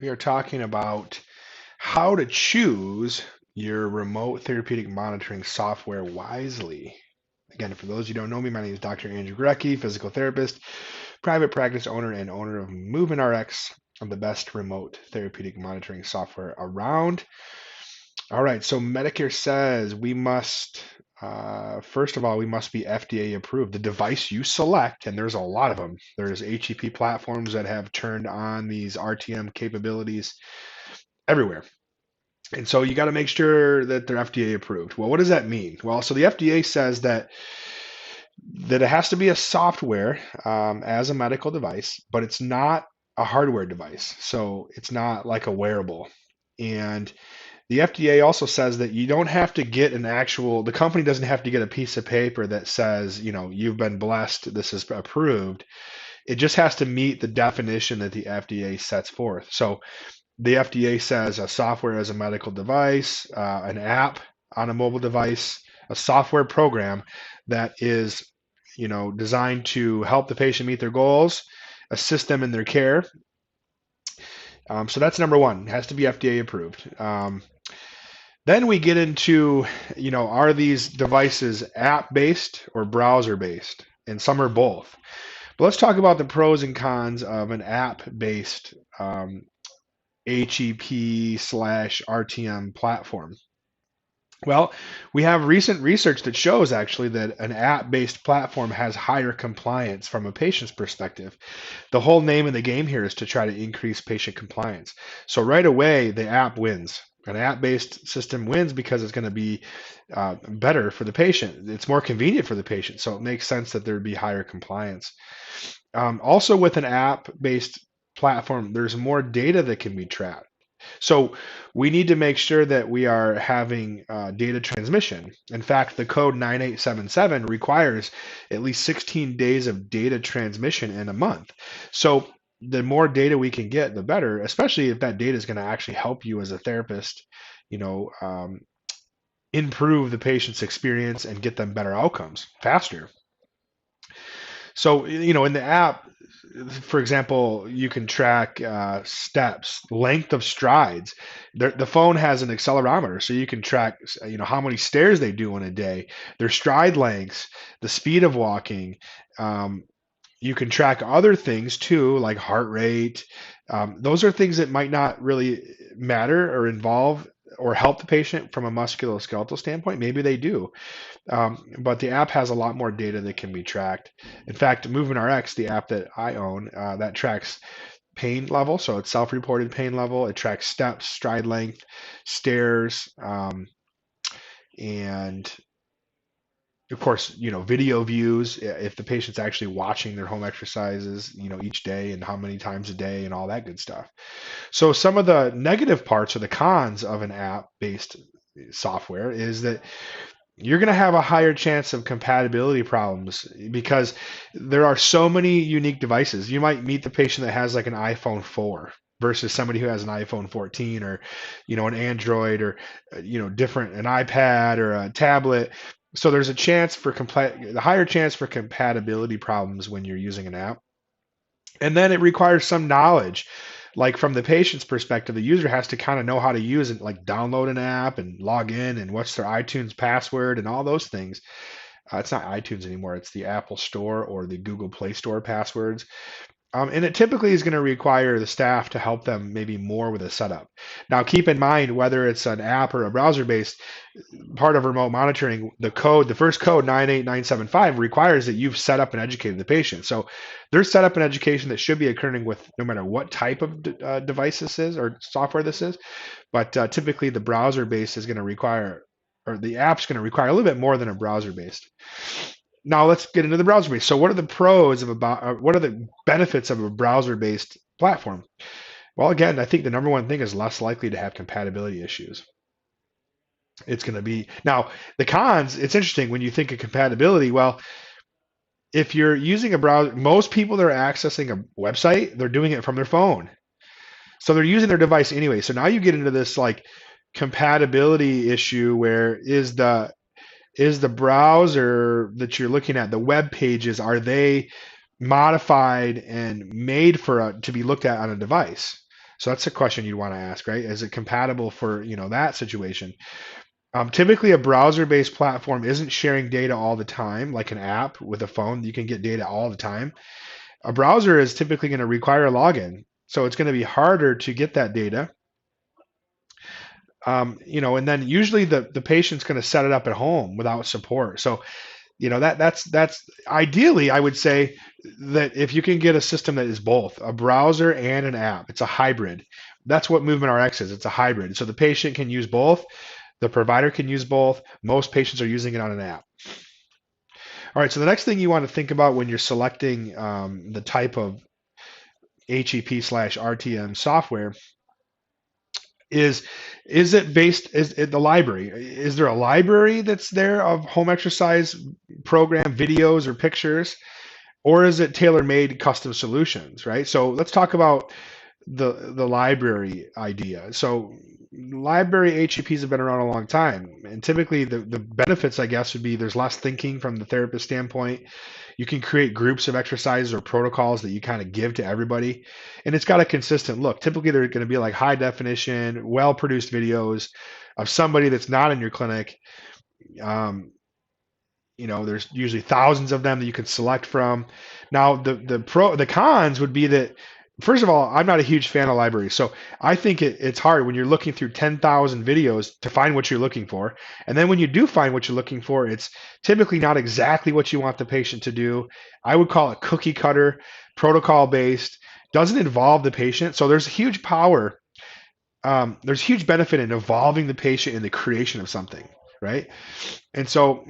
We are talking about how to choose your remote therapeutic monitoring software wisely. Again, for those who don't know me, my name is Dr. Andrew Gorecki, physical therapist, private practice owner, and owner of MovementRX, the best remote therapeutic monitoring software around. All right, so Medicare says we must, first of all, we must be FDA approved. The device you select, and there's a lot of them. There's HEP platforms that have turned on these RTM capabilities everywhere. And so you got to make sure that they're FDA approved. Well, what does that mean? Well, so the FDA says that it has to be a software as a medical device, but it's not a hardware device. So it's not like a wearable. And the FDA also says that you don't have to get the company doesn't have to get a piece of paper that says, you've been blessed, this is approved. It just has to meet the definition that the FDA sets forth. So the FDA says a software as a medical device, an app on a mobile device, a software program that is, designed to help the patient meet their goals, assist them in their care. So that's number one. It has to be FDA approved. Then we get into, are these devices app-based or browser-based? And some are both. But let's talk about the pros and cons of an app-based HEP/RTM platform. Well, we have recent research that shows actually that an app-based platform has higher compliance from a patient's perspective. The whole name of the game here is to try to increase patient compliance. So right away, the app wins. An app-based system wins because it's going to be better for the patient. It's more convenient for the patient, so it makes sense that there would be higher compliance. Also, with an app-based platform, there's more data that can be tracked. So we need to make sure that we are having data transmission. In fact, the code 9877 requires at least 16 days of data transmission in a month. So the more data we can get, the better, especially if that data is going to actually help you as a therapist, improve the patient's experience and get them better outcomes faster. So, in the app, for example, you can track steps, length of strides. The phone has an accelerometer, so you can track, how many stairs they do in a day, their stride lengths, the speed of walking. You can track other things too, like heart rate. Those are things that might not really matter or involve or help the patient from a musculoskeletal standpoint. Maybe they do. But the app has a lot more data that can be tracked. In fact, MovementRx, the app that I own, that tracks pain level. So it's self-reported pain level. It tracks steps, stride length, stairs, and of course, video views, if the patient's actually watching their home exercises, each day and how many times a day and all that good stuff. So some of the negative parts or the cons of an app-based software is that you're going to have a higher chance of compatibility problems because there are so many unique devices. You might meet the patient that has like an iPhone 4 versus somebody who has an iPhone 14 or, an Android or, different, an iPad or a tablet. So there's a higher chance for compatibility problems when you're using an app. And then it requires some knowledge. Like from the patient's perspective, the user has to kind of know how to use it, like download an app and log in and what's their iTunes password and all those things. It's not iTunes anymore. It's the Apple Store or the Google Play Store passwords. And it typically is going to require the staff to help them maybe more with a setup. Now, keep in mind, whether it's an app or a browser-based part of remote monitoring, the first code 98975 requires that you've set up and educated the patient. So there's setup and education that should be occurring with no matter what type of device this is or software this is. But typically the browser-based is going to require, or the app's going to require a little bit more than a browser-based. Now let's get into the browser-based. So what are the pros what are the benefits of a browser-based platform? Well, again, I think the number one thing is less likely to have compatibility issues. It's going to be now the cons. It's interesting when you think of compatibility. Well, if you're using a browser, most people that are accessing a website, they're doing it from their phone. So they're using their device anyway. So now you get into this like compatibility issue where is the browser that you're looking at, the web pages, are they modified and made to be looked at on a device? So that's a question you'd want to ask, right? Is it compatible for, that situation? Typically, a browser-based platform isn't sharing data all the time, like an app with a phone. You can get data all the time. A browser is typically going to require a login, so it's going to be harder to get that data. And then usually the patient's going to set it up at home without support. So, that's ideally, I would say that if you can get a system that is both a browser and an app, it's a hybrid. That's what MovementRx is. It's a hybrid. So the patient can use both, the provider can use both. Most patients are using it on an app. All right. So the next thing you want to think about when you're selecting the type of HEP/RTM software is it based is it the library? Is there a library that's there of home exercise program videos or pictures, or is it tailor-made custom solutions, right? So let's talk about the library idea. So library HCPs have been around a long time, and typically the benefits, I guess, would be there's less thinking from the therapist standpoint. You can create groups of exercises or protocols that you kind of give to everybody, and it's got a consistent look. Typically, they're going to be like high definition, well-produced videos of somebody that's not in your clinic. There's usually thousands of them that you can select from. Now, the cons would be that, first of all, I'm not a huge fan of libraries. So I think it's hard when you're looking through 10,000 videos to find what you're looking for. And then when you do find what you're looking for, it's typically not exactly what you want the patient to do. I would call it cookie cutter, protocol based, doesn't involve the patient. So there's huge power. There's huge benefit in involving the patient in the creation of something, right? And so,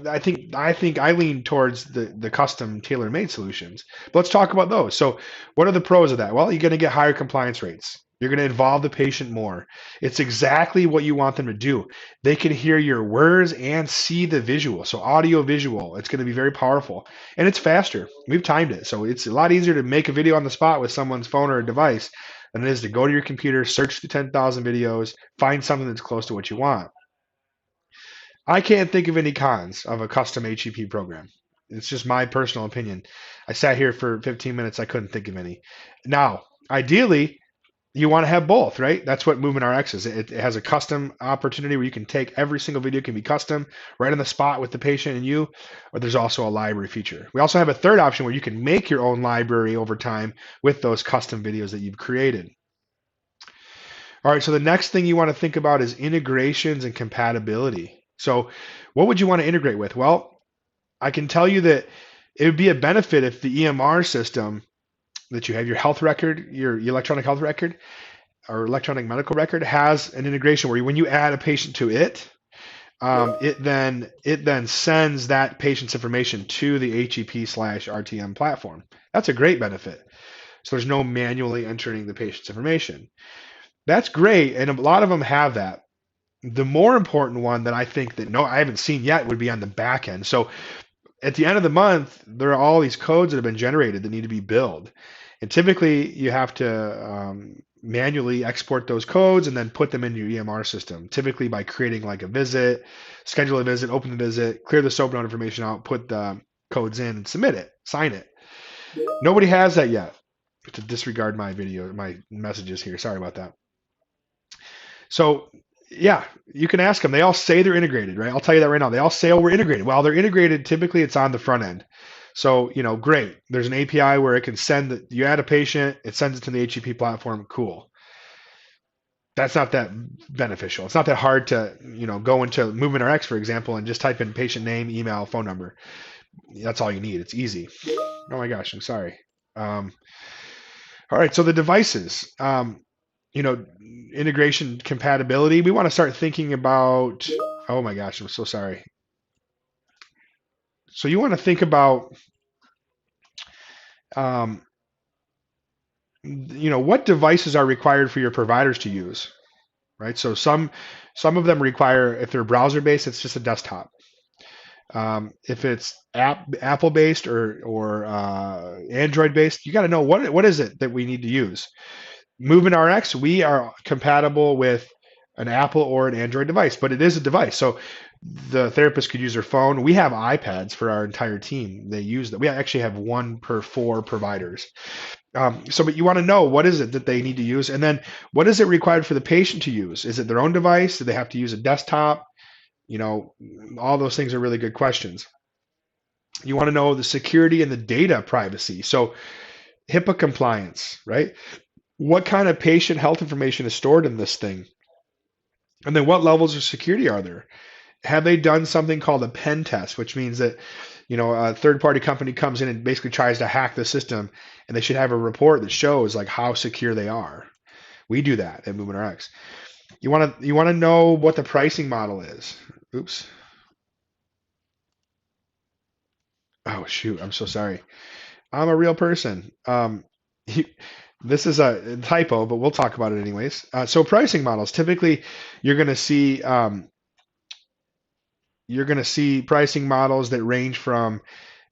I think I lean towards the custom tailor-made solutions. But let's talk about those. So, what are the pros of that? Well, you're going to get higher compliance rates. You're going to involve the patient more. It's exactly what you want them to do. They can hear your words and see the visual. So, audio visual, it's going to be very powerful. And it's faster. We've timed it. So, it's a lot easier to make a video on the spot with someone's phone or a device than it is to go to your computer, search through 10,000 videos, find something that's close to what you want. I can't think of any cons of a custom HEP program. It's just my personal opinion. I sat here for 15 minutes. I couldn't think of any. Now, ideally, you want to have both, right? That's what MovementRx is. It has a custom opportunity where you can take every single video can be custom right on the spot with the patient and you, or there's also a library feature. We also have a third option where you can make your own library over time with those custom videos that you've created. All right, so the next thing you want to think about is integrations and compatibility. So what would you want to integrate with? Well, I can tell you that it would be a benefit if the EMR system that you have, your health record, your electronic health record or electronic medical record, has an integration where when you add a patient to it, it then sends that patient's information to the HEP/RTM platform. That's a great benefit. So there's no manually entering the patient's information. That's great, and a lot of them have that. The more important one that I think that I haven't seen yet would be on the back end. So at the end of the month, there are all these codes that have been generated that need to be billed. And typically you have to manually export those codes and then put them into your EMR system, typically by creating like a visit, schedule a visit, open the visit, clear the SOAP note information out, put the codes in and submit it, sign it. Nobody has that yet. To disregard my messages here. Sorry about that. So yeah, you can ask them. They all say they're integrated, right? I'll tell you that right now. They all say, oh, we're integrated. Well, they're integrated. Typically, it's on the front end. So, great. There's an API where it can you add a patient, it sends it to the HEP platform. Cool. That's not that beneficial. It's not that hard to, go into MovementRx, for example, and just type in patient name, email, phone number. That's all you need. It's easy. Oh my gosh, I'm sorry. All right, so the devices. Integration compatibility, we want to start thinking about, oh my gosh, I'm so sorry. So you want to think about, what devices are required for your providers to use, right? So some of them require, if they're browser-based, it's just a desktop. If it's Apple-based or Android-based, you got to know what is it that we need to use. MovementRx, we are compatible with an Apple or an Android device, but it is a device. So the therapist could use their phone. We have iPads for our entire team. They use that. We actually have one per 4 providers. But you want to know what is it that they need to use, and then what is it required for the patient to use? Is it their own device? Do they have to use a desktop? You know, all those things are really good questions. You want to know the security and the data privacy. So HIPAA compliance, right? What kind of patient health information is stored in this thing? And then what levels of security are there? Have they done something called a pen test, which means that, a third party company comes in and basically tries to hack the system, and they should have a report that shows like how secure they are. We do that at MovementRx. You want to know what the pricing model is. Oops. Oh shoot, I'm so sorry. I'm a real person. This is a typo, but we'll talk about it anyways. So pricing models, typically you're going to see pricing models that range from,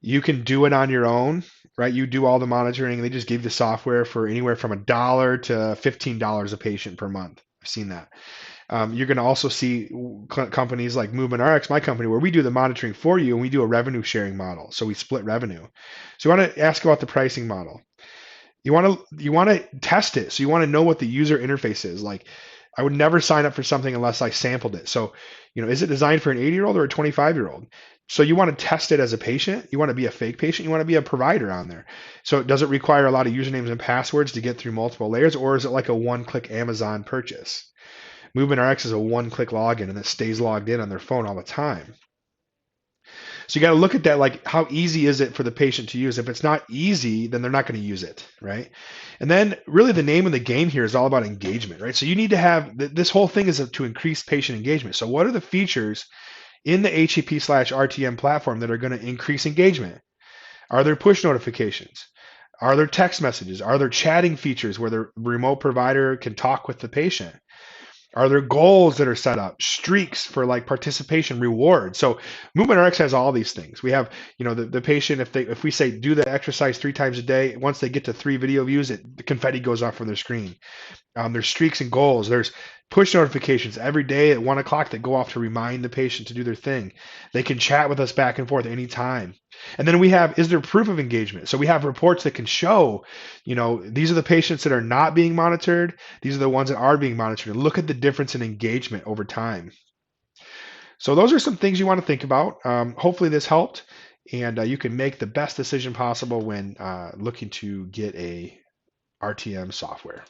you can do it on your own, right? You do all the monitoring. They just give the software for anywhere from $1 to $15 a patient per month. I've seen that. You're going to also see companies like MovementRx, my company, where we do the monitoring for you, and we do a revenue sharing model. So we split revenue. So you want to ask about the pricing model. You want to test it. So you want to know what the user interface is. Like, I would never sign up for something unless I sampled it. So, is it designed for an 80-year-old or a 25-year-old? So you want to test it as a patient. You want to be a fake patient. You want to be a provider on there. So does it require a lot of usernames and passwords to get through multiple layers, or is it like a one-click Amazon purchase? MovementRx is a one-click login, and it stays logged in on their phone all the time. So you got to look at that, like, how easy is it for the patient to use? If it's not easy, then they're not going to use it, right? And then really the name of the game here is all about engagement, right? So you need to have, this whole thing is to increase patient engagement. So what are the features in the HEP/RTM platform that are going to increase engagement? Are there push notifications? Are there text messages? Are there chatting features where the remote provider can talk with the patient? Are there goals that are set up? Streaks for like participation, rewards. So MovementRx has all these things. We have, the patient, if we say do the exercise 3 times a day, once they get to 3 video views, the confetti goes off from their screen. There's streaks and goals. There's push notifications every day at 1 o'clock that go off to remind the patient to do their thing. They can chat with us back and forth anytime. And then we have, is there proof of engagement? So we have reports that can show, these are the patients that are not being monitored. These are the ones that are being monitored. And look at the difference in engagement over time. So those are some things you want to think about. Hopefully this helped, and you can make the best decision possible when looking to get a RTM software.